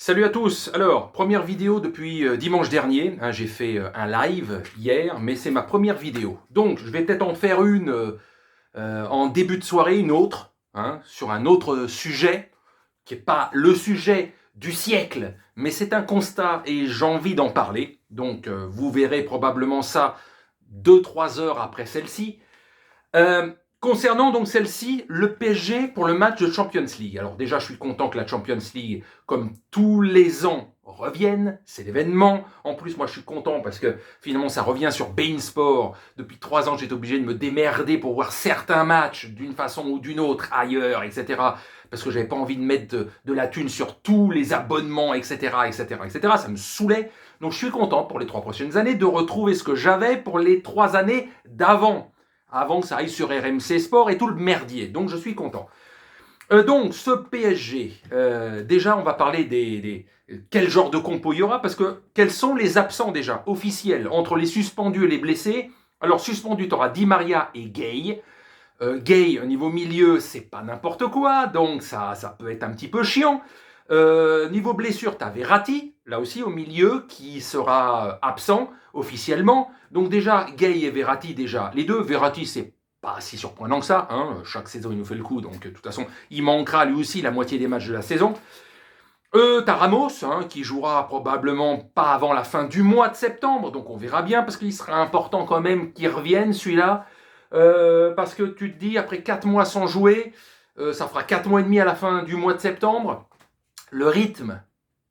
Salut à tous. Alors, première vidéo depuis dimanche dernier. J'ai fait un live hier, mais c'est ma première vidéo. Donc, je vais peut-être en faire une en début de soirée, une autre, sur un autre sujet, qui n'est pas le sujet du siècle, mais c'est un constat et j'ai envie d'en parler. Donc, vous verrez probablement ça 2-3 heures après celle-ci. Concernant donc celle-ci, le PSG pour le match de Champions League. Alors déjà, je suis content que la Champions League, comme tous les ans, revienne. C'est l'événement. En plus, moi, je suis content parce que finalement, ça revient sur beIN Sport. Depuis 3 ans, j'étais obligé de me démerder pour voir certains matchs d'une façon ou d'une autre ailleurs, etc. Parce que j'avais pas envie de mettre de la thune sur tous les abonnements, etc., etc., etc. Ça me saoulait. Donc, je suis content pour les 3 prochaines années de retrouver ce que j'avais pour les 3 années d'avant. Avant que ça aille sur RMC Sport et tout le merdier. Donc je suis content. Donc ce PSG, déjà on va parler des quel genre de compo il y aura, parce que quels sont les absents déjà officiels entre les suspendus et les blessés. Alors suspendu, tu auras Di Maria et Gay. Gay, au niveau milieu, c'est pas n'importe quoi, donc ça peut être un petit peu chiant. Niveau blessure, tu as Verratti, là aussi au milieu, qui sera absent officiellement. Donc déjà, Gay et Verratti, déjà, les deux. Verratti, c'est pas si surprenant que ça. Chaque saison, il nous fait le coup, donc de toute façon, il manquera lui aussi la moitié des matchs de la saison. T'as Ramos, qui jouera probablement pas avant la fin du mois de septembre, donc on verra bien, parce qu'il sera important quand même qu'il revienne, celui-là. Parce que tu te dis, après 4 mois sans jouer, ça fera 4 mois et demi à la fin du mois de septembre. Le rythme,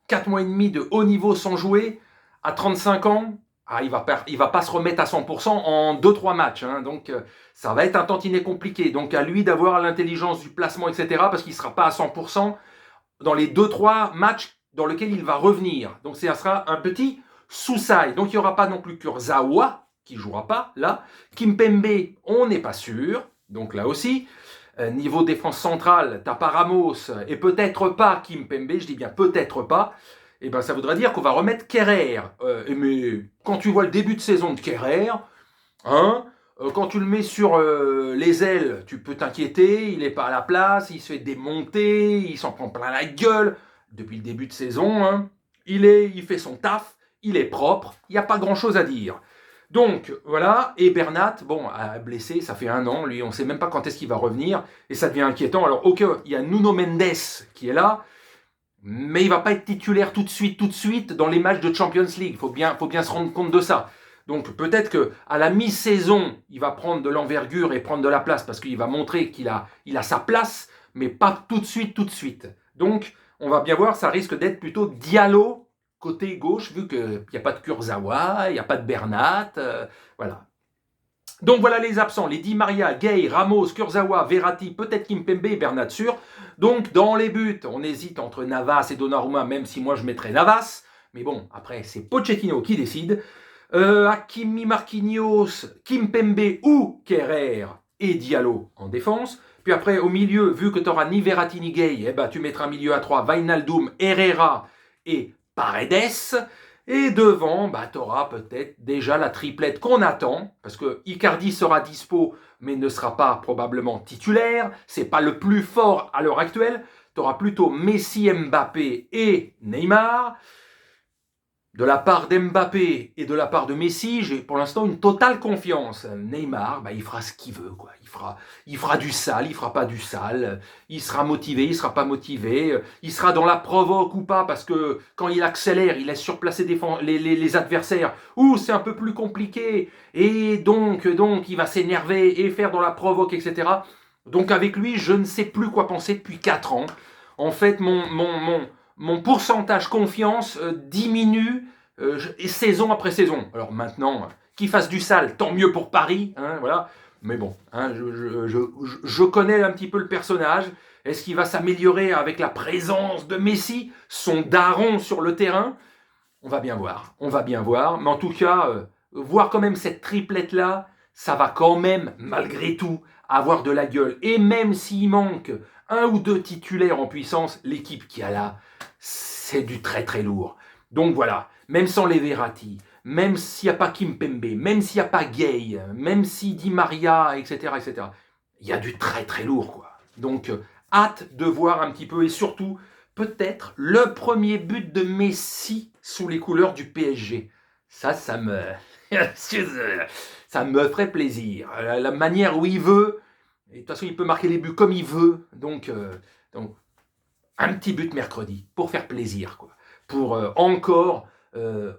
4 mois et demi de haut niveau sans jouer, à 35 ans, il va pas se remettre à 100% en 2-3 matchs. Donc ça va être un tantinet compliqué. Donc à lui d'avoir l'intelligence du placement, etc. Parce qu'il ne sera pas à 100% dans les 2-3 matchs dans lesquels il va revenir. Donc ça sera un petit sous-side. Donc il n'y aura pas non plus Kurzawa, qui ne jouera pas là. Kimpembe, on n'est pas sûr. Donc là aussi. Niveau défense centrale, t'as pas Ramos et peut-être pas Kimpembe, je dis bien peut-être pas, et ben ça voudrait dire qu'on va remettre Kerrer. Mais quand tu vois le début de saison de Kerrer, quand tu le mets sur les ailes, tu peux t'inquiéter, il n'est pas à la place, il se fait démonter, il s'en prend plein la gueule depuis le début de saison. Il fait son taf, il est propre, il n'y a pas grand-chose à dire. Donc voilà, et Bernat, blessé, ça fait 1 an, lui on ne sait même pas quand est-ce qu'il va revenir, et ça devient inquiétant. Alors ok, il y a Nuno Mendes qui est là, mais il ne va pas être titulaire tout de suite dans les matchs de Champions League, il faut bien se rendre compte de ça. Donc peut-être qu'à la mi-saison, il va prendre de l'envergure et prendre de la place, parce qu'il va montrer qu'il a sa place, mais pas tout de suite. Donc on va bien voir, ça risque d'être plutôt Diallo, côté gauche, vu qu'il n'y a pas de Kurzawa, il n'y a pas de Bernat, voilà. Donc voilà les absents, les Di Maria, Gay, Ramos, Kurzawa, Verratti, peut-être Kimpembe et Bernat sûr. Donc dans les buts, on hésite entre Navas et Donnarumma, même si moi je mettrais Navas. Mais bon, après c'est Pochettino qui décide. Hakimi, Marquinhos, Kimpembe ou Kerrer et Diallo en défense. Puis après au milieu, vu que tu n'auras ni Verratti ni Gay, tu mettras un milieu à 3, Wijnaldum, Herrera et Paredes. Et devant, tu auras peut-être déjà la triplette qu'on attend, parce que Icardi sera dispo, mais ne sera pas probablement titulaire. C'est pas le plus fort à l'heure actuelle. Tu auras plutôt Messi, Mbappé et Neymar. De la part d'Mbappé et de la part de Messi, j'ai pour l'instant une totale confiance. Neymar, il fera ce qu'il veut, quoi. Il fera du sale, il fera pas du sale. Il sera motivé, il sera pas motivé. Il sera dans la provoque ou pas, parce que quand il accélère, il laisse surplacer les adversaires. Ou c'est un peu plus compliqué. Et donc, il va s'énerver et faire dans la provoque, etc. Donc avec lui, je ne sais plus quoi penser depuis 4 ans. En fait, mon pourcentage confiance diminue saison après saison. Alors maintenant, qu'il fasse du sale, tant mieux pour Paris, voilà. Mais bon, je connais un petit peu le personnage. Est-ce qu'il va s'améliorer avec la présence de Messi, son daron sur le terrain? On va bien voir. Mais en tout cas, voir quand même cette triplette-là, ça va quand même, malgré tout, avoir de la gueule. Et même s'il manque 1 ou 2 titulaires en puissance, l'équipe qui a là, c'est du très très lourd. Donc voilà, même sans les Verratti, même s'il n'y a pas Kimpembe, même s'il n'y a pas Gay, même si Di Maria, etc., il y a du très très lourd, quoi. Donc hâte de voir un petit peu, et surtout peut-être le premier but de Messi sous les couleurs du PSG. Ça me... ça me ferait plaisir. La manière où il veut, et de toute façon il peut marquer les buts comme il veut, donc un petit but mercredi, pour faire plaisir, quoi. Pour encore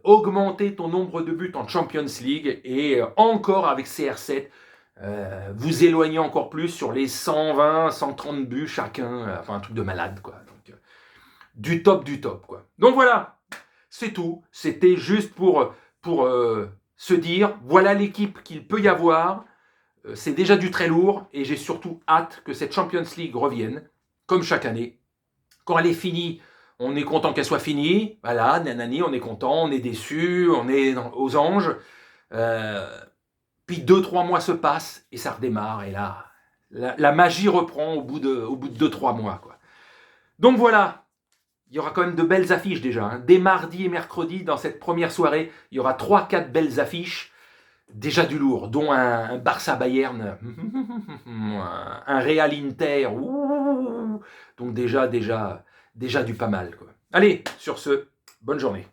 augmenter ton nombre de buts en Champions League, et encore avec CR7, vous éloigner encore plus sur les 120, 130 buts chacun, enfin un truc de malade, quoi. Donc, du top, quoi. Donc voilà, c'est tout. C'était juste pour se dire, voilà l'équipe qu'il peut y avoir. C'est déjà du très lourd, et j'ai surtout hâte que cette Champions League revienne, comme chaque année. Quand elle est finie, on est content qu'elle soit finie. Voilà, nanani, on est content, on est déçu, on est aux anges. Puis 2-3 mois se passent et ça redémarre. Et là, la magie reprend au bout de 2-3 mois, quoi. Donc voilà, il y aura quand même de belles affiches déjà. Hein. Dès mardi et mercredi, dans cette première soirée, il y aura 3-4 belles affiches. Déjà du lourd, dont un Barça-Bayern, un Real-Inter. Donc déjà du pas mal, quoi. Allez, sur ce, bonne journée.